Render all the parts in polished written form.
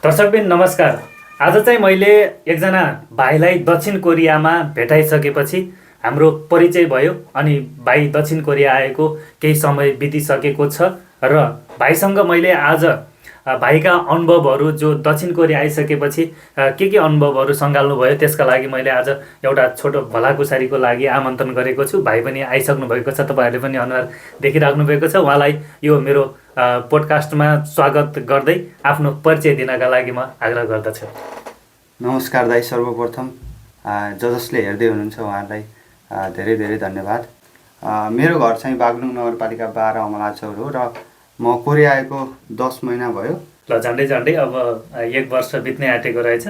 दर्शकबिन नमस्कार। आज चाहिँ मैले एकजना भाइलाई दक्षिण कोरियामा भेटाइसकेपछि हाम्रो परिचय भयो अनि भाइ दक्षिण कोरिया आएको केही समय बितिसकेको छ र भाइसँग मैले आज भाइका अनुभवहरू जो दक्षिण कोरिया आइसकेपछि के अनुभवहरू सँगाल्नु भयो त्यसका लागि मैले आज एउटा छोटो भलाकुसारीको लागि आमन्त्रण गरेको छु। भाइ पनि आइसक्नु भएको छ, तपाईँहरूले पनि अनुहार देखिराख्नु भएको छ। उहाँलाई यो मेरो पोडकास्टमा स्वागत गर्दै आफ्नो परिचय दिनका लागि म आग्रह गर्दछु। नमस्कार दाइ, सर्वप्रथम जसले हेर्दै हुनुहुन्छ उहाँलाई धेरै धेरै धन्यवाद। मेरो घर चाहिँ बागलुङ नगरपालिका 12 अमलाचौर हो र म कोरिया आएको 10 महिना भयो। ल झन्डै अब 1 वर्ष बित्नै आँटेको रहेछ।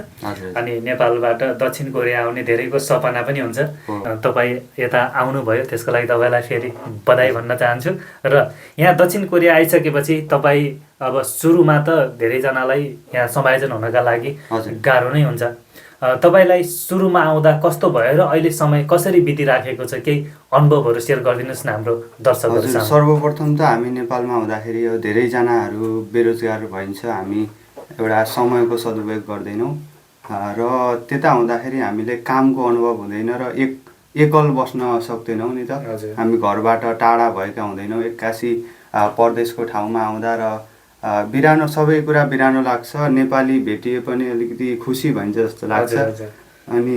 अनि नेपालबाट दक्षिण कोरिया आउने धेरैको सपना पनि हुन्छ। तपाईँ यता आउनुभयो, त्यसको लागि तपाईँलाई फेरि बधाई भन्न चाहन्छु। र यहाँ दक्षिण कोरिया आइसकेपछि तपाईँ अब सुरुमा त धेरैजनालाई यहाँ समायोजन हुनका लागि गाह्रो नै हुन्छ। तपाईँलाई सुरुमा आउँदा कस्तो भयो र अहिले समय कसरी बितिराखेको छ, केही अनुभवहरू सेयर गरिदिनुहोस् न हाम्रो दर्शकहरू सामु। सर्वप्रथम त हामी नेपालमा आउँदाखेरि धेरैजनाहरू बेरोजगार भइन्छ। हामी एउटा समयको सदुपयोग गर्दैनौँ र त्यता हुँदाखेरि हामीले कामको अनुभव हुँदैन र एकल बस्न सक्दैनौँ नि त। हामी घरबाट टाढा भएका हुँदैनौँ। एक्कासी परदेशको ठाउँमा आउँदा र बिरानो, सबै कुरा बिरानो लाग्छ। नेपाली भेटिए पनि अलिकति खुसी भइन्छ जस्तो लाग्छ। अनि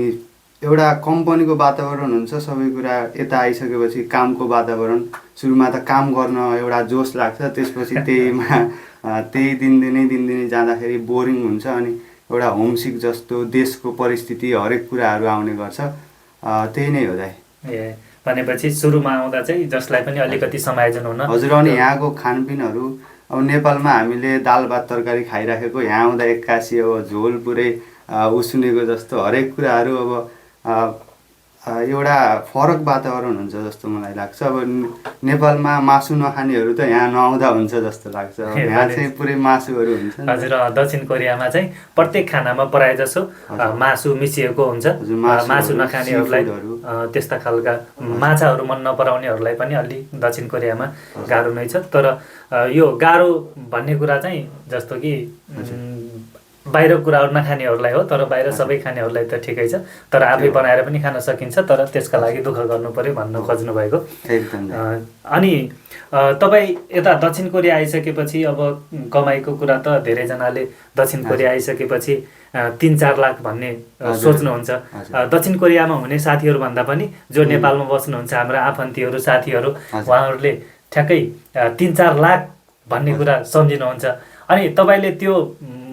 एउटा कम्पनीको वातावरण हुन्छ, सबै कुरा यता आइसकेपछि कामको वातावरण। सुरुमा त काम गर्न एउटा जोस लाग्छ, त्यसपछि त्यही दिनदिनै जाँदाखेरि बोरिङ हुन्छ अनि एउटा होमसिक जस्तो देशको परिस्थिति हरेक कुराहरू आउने गर्छ। त्यही नै हो दाइ। भनेपछि सुरुमा आउँदा चाहिँ जसलाई पनि अलिकति समायोजन हुन। हजुर। अनि यहाँको खानपिनहरू, अब नेपालमा हामीले दाल भात तरकारी खाइराखेको, यहाँ आउँदा एक्कासी अब झोल पुरै उसिनेको जस्तो हरेक कुराहरू अब एउटा फरक वातावरण हुन्छ जस्तो मलाई लाग्छ। अब नेपालमा मासु नखानेहरू त यहाँ नआउँदा हुन्छ जस्तो लाग्छ। यहाँ चाहिँ पुरै मासुहरू हुन्छ। हजुर। दक्षिण कोरियामा चाहिँ प्रत्येक खानामा प्रायः जसो मासु मिसिएको हुन्छ। मासु नखानेहरूलाई त्यस्ता खालका माछाहरू मन नपराउनेहरूलाई पनि अलि दक्षिण कोरियामा गाह्रो नै छ। तर यो गाह्रो भन्ने कुरा चाहिँ जस्तो कि बाहिर कुराहरू नखानेहरूलाई हो, तर बाहिर सबै खानेहरूलाई त ठिकै छ। तर आफै बनाएर पनि खान सकिन्छ, तर त्यसका लागि दुःख गर्नु पर्यो भन्न खोज्नु भएको। अनि तपाईँ यता दक्षिण कोरिया आइसकेपछि अब कमाइको कुरा त धेरैजनाले दक्षिण कोरिया आइसकेपछि 3-4 लाख भन्ने सोच्नुहुन्छ। दक्षिण कोरियामा हुने साथीहरू भन्दा पनि जो नेपालमा बस्नुहुन्छ हाम्रा आफन्तीहरू, साथीहरू, उहाँहरूले ठ्याक्कै 3-4 लाख भन्ने कुरा सम्झिनुहुन्छ। अनि तपाईँले त्यो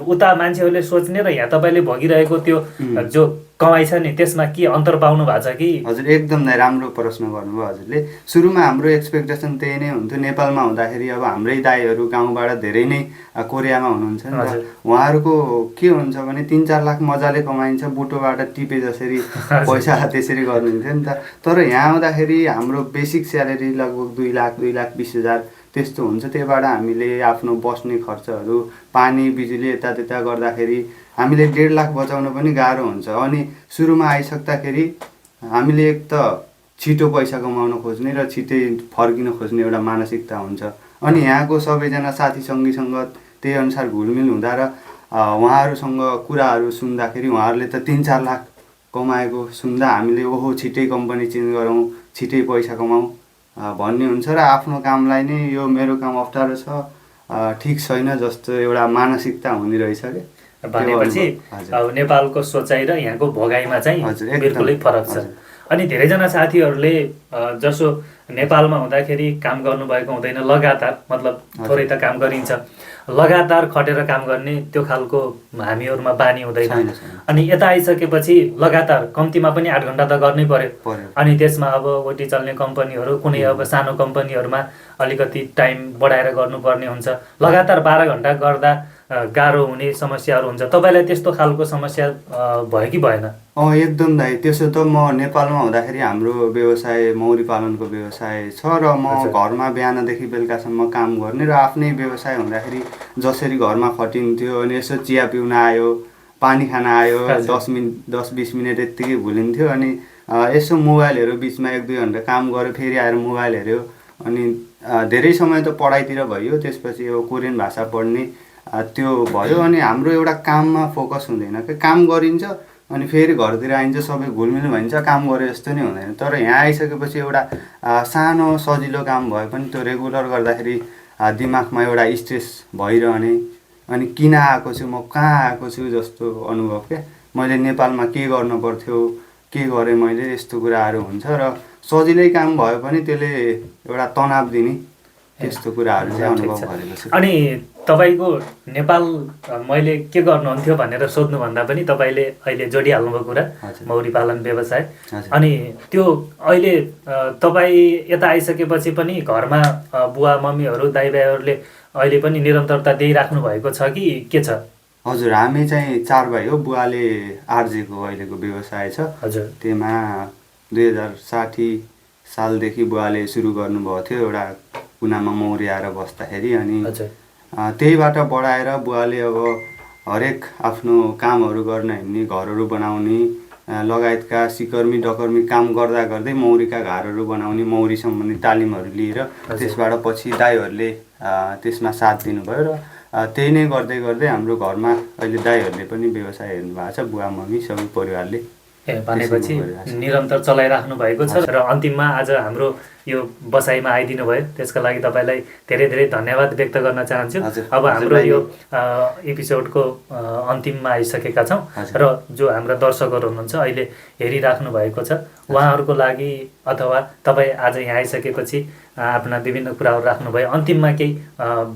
उता मान्छेहरूले सोच्ने र यहाँ तपाईँले भोगिरहेको त्यो जो कमाइ छ नि त्यसमा के अन्तर पाउनु भएको छ कि? हजुर, एकदम नै राम्रो प्रश्न गर्नुभयो हजुरले। सुरुमा हाम्रो एक्सपेक्टेसन त्यही नै हुन्थ्यो। नेपालमा हुँदाखेरि अब हाम्रै दाइहरू गाउँबाट धेरै नै कोरियामा हुनुहुन्छ नि त। उहाँहरूको के हुन्छ भने 3-4 लाख मजाले कमाइन्छ, बुटोबाट टिपे जसरी पैसा त्यसरी गर्नुहुन्थ्यो नि त। तर यहाँ आउँदाखेरि हाम्रो बेसिक स्यालेरी लगभग 2,20,000 त्यस्तो हुन्छ। त्यहीबाट हामीले आफ्नो बस्ने खर्चहरू, पानी बिजुली यतात्यता गर्दाखेरि हामीले 1.5 लाख बचाउन पनि गाह्रो हुन्छ। अनि सुरुमा आइसक्दाखेरि हामीले एक त छिटो पैसा कमाउन खोज्ने र छिटै फर्किन खोज्ने एउटा मानसिकता हुन्छ। अनि यहाँको सबैजना साथी सङ्गीसँग त्यही अनुसार घुलमिल हुँदा र उहाँहरूसँग कुराहरू सुन्दाखेरि उहाँहरूले त 3-4 लाख कमाएको सुन्दा हामीले ओहो छिटै कम्पनी चेन्ज गरौँ, छिटै पैसा कमाउँ भन्ने हुन्छ र आफ्नो कामलाई नै यो मेरो काम अप्ठ्यारो छ, ठिक छैन जस्तो एउटा मानसिकता हुने रहेछ क्या। भनेपछि अब नेपालको सोचाइ र यहाँको भोगाइमा चाहिँ बिल्कुलै फरक छ। अनि धेरैजना साथीहरूले जसो नेपालमा हुँदाखेरि काम गर्नुभएको हुँदैन, लगातार मतलब थोरै त काम गरिन्छ, लगातार खटेर काम गर्ने त्यो खालको हामीहरूमा बानी हुँदैन। अनि यता आइसकेपछि लगातार कम्तीमा पनि 8 घन्टा त गर्नै पर्यो। अनि त्यसमा अब ओटी चल्ने कम्पनीहरू, कुनै अब सानो कम्पनीहरूमा अलिकति टाइम बढाएर गर्नुपर्ने हुन्छ। लगातार 12 घन्टा गर्दा गाह्रो हुने समस्याहरू हुन्छ। तपाईँलाई त्यस्तो खालको समस्या भयो कि भएन? एकदम दाइ। त्यसो त म नेपालमा हुँदाखेरि हाम्रो व्यवसाय मौरी पालनको व्यवसाय छ र म घरमा बिहानदेखि बेलुकासम्म काम गर्ने र आफ्नै व्यवसाय हुँदाखेरि जसरी घरमा खटिन्थ्यो अनि यसो चिया पिउन आयो, पानी खान आयो, 10-20 मिनट यत्तिकै भुलिन्थ्यो। अनि यसो मोबाइलहरू बिचमा 1-2 घन्टा काम गऱ्यो, फेरि आएर मोबाइल हेऱ्यो। अनि धेरै समय त पढाइतिर भयो। त्यसपछि अब कोरियन भाषा पढ्ने त्यो भयो। अनि हाम्रो एउटा काममा फोकस हुँदैन कि काम गरिन्छ अनि फेरि घरतिर आइन्छ सबै घुलमिल भइन्छ, काम गरे जस्तो नै हुँदैन। तर यहाँ आइसकेपछि एउटा सानो सजिलो काम भए पनि त्यो रेगुलर गर्दाखेरि दिमागमा एउटा स्ट्रेस भइरहने, अनि किन आएको छु म, कहाँ आएको छु जस्तो अनुभव क्या। मैले नेपालमा के गर्नु पर्थ्यो, के गरेँ मैले, यस्तो कुराहरू हुन्छ। र सजिलै काम भयो पनि त्यसले एउटा तनाव दिने त्यस्तो कुराहरू चाहिँ अनुभव गरेको छु। अनि तपाईँको नेपाल मैले के गर्नुहुन्थ्यो भनेर सोध्नुभन्दा पनि तपाईँले अहिले जोडिहाल्नुभयो कुरा, मौरी पालन व्यवसाय। अनि त्यो अहिले तपाईँ यता आइसकेपछि पनि घरमा बुवा मम्मीहरू दाइ भाइहरूले अहिले पनि निरन्तरता दिइराख्नु भएको छ कि के छ? हजुर, हामी चाहिँ 4 भाइ हो। बुवाले आरजेको अहिलेको व्यवसाय छ। हजुर, त्यसमा 2060 सालदेखि बुवाले सुरु गर्नुभएको थियो एउटा कुनामा मौरी आएर बस्दाखेरि। अनि त्यहीबाट बढाएर बुवाले अब हरेक आफ्नो कामहरू गर्न हिँड्ने, घरहरू बनाउने लगायतका सिकर्मी डकर्मी काम गर्दा गर्दै मौरीका घरहरू बनाउने, मौरी सम्बन्धी तालिमहरू लिएर त्यसबाट पछि दाइहरूले त्यसमा साथ दिनुभयो। र त्यही नै गर्दै गर्दै हाम्रो घरमा अहिले दाइहरूले पनि व्यवसाय हेर्नु भएको छ, बुवा मम्मी सबै परिवारले। भनेपछि निरन्तर चलाइराख्नु भएको छ। र अन्तिममा आज हाम्रो यो बसाइमा आइदिनु भयो, त्यसका लागि तपाईँलाई धेरै धेरै धन्यवाद व्यक्त गर्न चाहन्छु। अब हाम्रो यो एपिसोडको अन्तिममा आइसकेका छौँ र जो हाम्रा दर्शकहरू हुनुहुन्छ अहिले हेरिराख्नु भएको छ उहाँहरूको लागि, अथवा तपाईँ आज यहाँ आइसकेपछि आफ्ना विभिन्न कुराहरू राख्नुभयो, अन्तिममा केही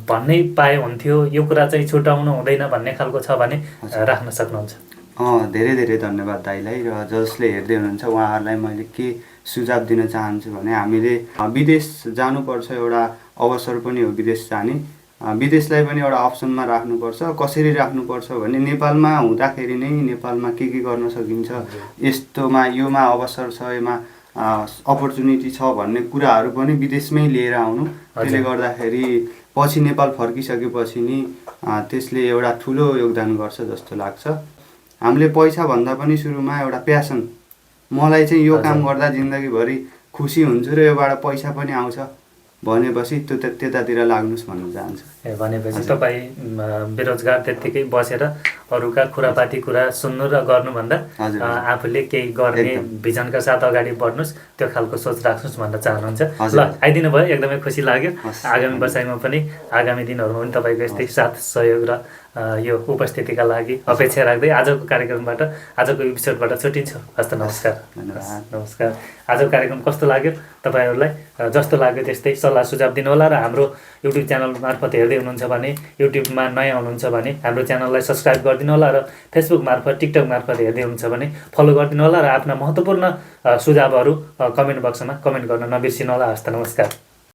भन्नै पाए हुन्थ्यो, यो कुरा चाहिँ छुटाउनु हुँदैन भन्ने खालको छ भने राख्न सक्नुहुन्छ। धेरै धेरै धन्यवाद दाइलाई। र जसले हेर्दै हुनुहुन्छ उहाँहरूलाई मैले के सुझाव दिन चाहन्छु भने हामीले विदेश जानुपर्छ, एउटा अवसर पनि हो विदेश जाने। विदेशलाई पनि एउटा अप्सनमा राख्नुपर्छ। कसरी राख्नुपर्छ भने नेपालमा हुँदाखेरि नै नेपालमा के गर्न सकिन्छ, यस्तोमा योमा अवसर छ, यसमा अपर्च्युनिटी छ भन्ने कुराहरू पनि विदेशमै लिएर आउनु। त्यसले गर्दाखेरि पछि नेपाल फर्किसकेपछि नि त्यसले एउटा ठुलो योगदान गर्छ जस्तो लाग्छ। हामीले पैसा भन्दा पनि सुरुमा एउटा प्यासन, मलाई चाहिँ यो काम गर्दा जिन्दगीभरि खुसी हुन्छु र योबाट पैसा पनि आउँछ भनेपछि त्यतातिर लाग्नुहोस् भन्न चाहन्छु। भनेपछि तपाईँ बेरोजगार त्यत्तिकै बसेर अरूका खुरापाती कुरा सुन्नु र गर्नुभन्दा आफूले केही गर्ने भिजनका साथ अगाडि बढ्नुहोस्, त्यो खालको सोच राख्नुहोस् भन्न चाहनुहुन्छ। ल, आइदिनु भयो, एकदमै खुसी लाग्यो। आगामी बसाइमा पनि आगामी दिनहरूमा पनि तपाईँको यस्तै साथ सहयोग र यो उपस्थितिका लागि अपेक्षा राख्दै आजको कार्यक्रमबाट, आजको एपिसोडबाट छुट्टिन्छु। हस्त, नमस्कार। नमस्कार। आजको कार्यक्रम कस्तो लाग्यो तपाईँहरूलाई? जस्तो लाग्यो त्यस्तै सल्लाह सुझाव दिनुहोला। र हाम्रो युट्युब च्यानल मार्फत हेर्दै हुनुहुन्छ भने, युट्युबमा नयाँ हुनुहुन्छ भने हाम्रो च्यानललाई सब्सक्राइब गरिदिनु होला। र फेसबुक मार्फत, टिकटक मार्फत हेर्दै हुनुहुन्छ भने फलो गरिदिनु होला। र आफ्ना महत्त्वपूर्ण सुझावहरू कमेन्ट बक्समा कमेन्ट गर्न नबिर्सिनु होला। हस्त, नमस्कार।